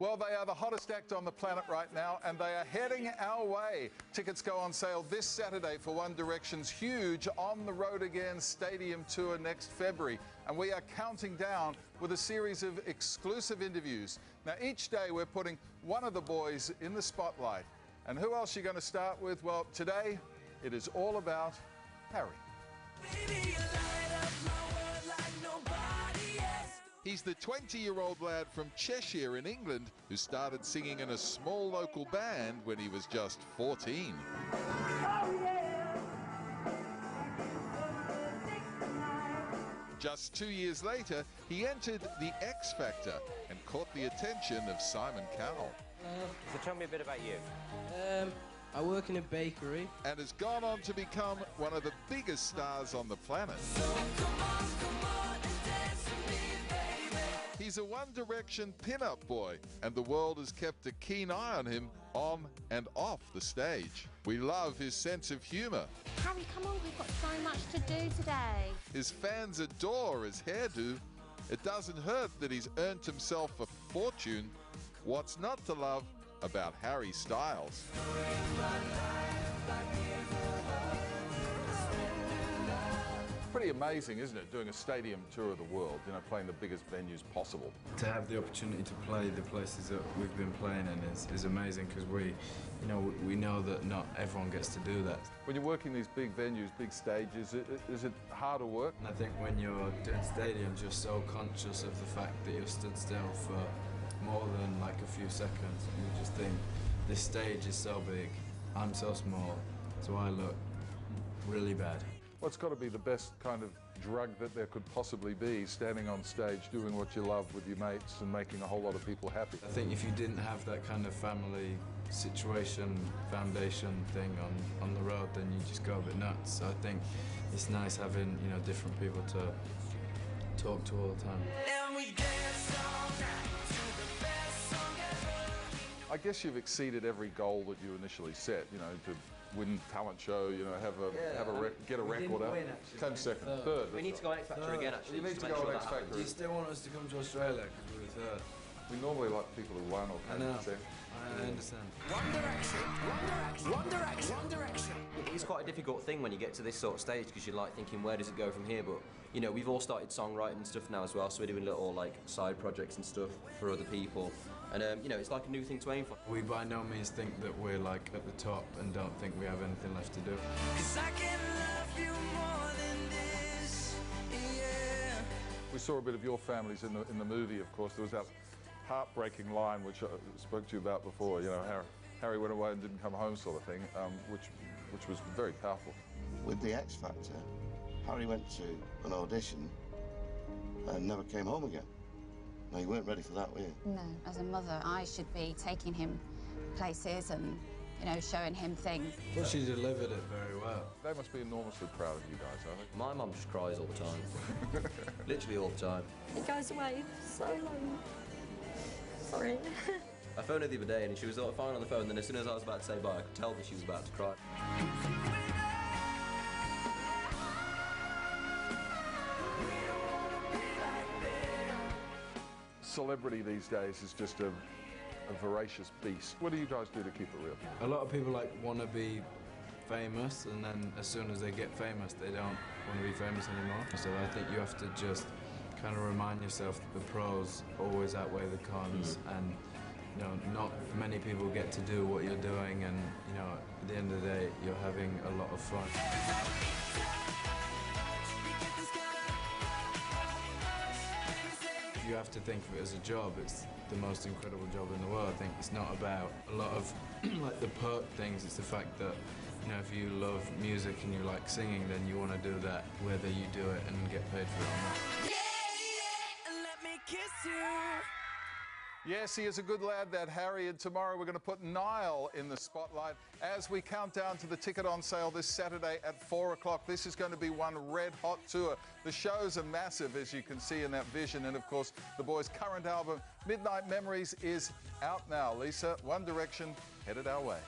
Well, they are the hottest act on the planet right now, and they are heading our way. Tickets go on sale this Saturday for One Direction's huge On the Road Again stadium tour next February. And we are counting down with a series of exclusive interviews. Now, each day we're putting one of the boys in the spotlight. And who else are you going to start with? Well, today it is all about Harry. He's the 20-year-old lad from Cheshire in England who started singing in a small local band when he was just 14. Just 2 years later, he entered the X Factor and caught the attention of Simon Cowell. So tell me a bit about you. I work in a bakery. And has gone on to become one of the biggest stars on the planet. He's a One Direction pin-up boy, and the world has kept a keen eye on him on and off the stage. We love his sense of humour. Harry, come on, we've got so much to do today. His fans adore his hairdo. It doesn't hurt that he's earned himself a fortune. What's not to love about Harry Styles? Pretty amazing, isn't it, doing a stadium tour of the world, you know, playing the biggest venues possible. To have the opportunity to play the places that we've been playing in is amazing, because we know that not everyone gets to do that. When you're working these big venues, big stages, is it harder work? And I think when you're doing stadiums, you're so conscious of the fact that you're stood still for more than like a few seconds. And you just think, this stage is so big, I'm so small, so I look really bad. Well, it's got to be the best kind of drug that there could possibly be, standing on stage, doing what you love with your mates and making a whole lot of people happy. I think if you didn't have that kind of family situation, foundation thing on the road, then you just go a bit nuts. So I think it's nice having, you know, different people to talk to all the time. I guess you've exceeded every goal that you initially set, you know, to win talent show, you know, get a record out. 10 second, third. We need to go on X Factor again, actually. You need to go on X Factor. Do you still want us to come to Australia because we were third? We normally like people who won or came I know. second. I understand. One Direction, One Direction, One Direction, One Direction. It's quite a difficult thing when you get to this sort of stage, because you're like thinking, where does it go from here? But you know, we've all started songwriting and stuff now as well, so we're doing little like side projects and stuff for other people, and you know, it's like a new thing to aim for. We by no means think that we're like at the top and don't think we have anything left to do. 'Cause I can love you more than this, yeah. We saw a bit of your families in the movie, of course. There was that heartbreaking line which I spoke to you about before, you know, Harry went away and didn't come home sort of thing, which was very powerful. With the X Factor, Harry went to an audition and never came home again. No, you weren't ready for that, were you? No, as a mother, I should be taking him places and, you know, showing him things. But she delivered it very well. They must be enormously proud of you guys, aren't they? My mum just cries all the time. Literally all the time. He goes away so long. Sorry. I phoned her the other day and she was fine on the phone, and then as soon as I was about to say bye, I could tell that she was about to cry. Celebrity these days is just a voracious beast. What do you guys do to keep it real? A lot of people want to be famous, and then as soon as they get famous, they don't want to be famous anymore. So I think you have to just kind of remind yourself that the pros always outweigh the cons, and you know, not many people get to do what you're doing, and you know, at the end of the day, you're having a lot of fun. You have to think of it as a job. It's the most incredible job in the world. I think it's not about a lot of like the perk things. It's the fact that, you know, if you love music and you like singing, then you want to do that, whether you do it and get paid for it or not. Kiss you. Yes, he is a good lad, that Harry, and tomorrow we're going to put Niall in the spotlight as we count down to the ticket on sale this Saturday at 4 o'clock. This is going to be one red-hot tour. The shows are massive, as you can see in that vision, and of course the boys' current album, Midnight Memories, is out now. Lisa, One Direction headed our way.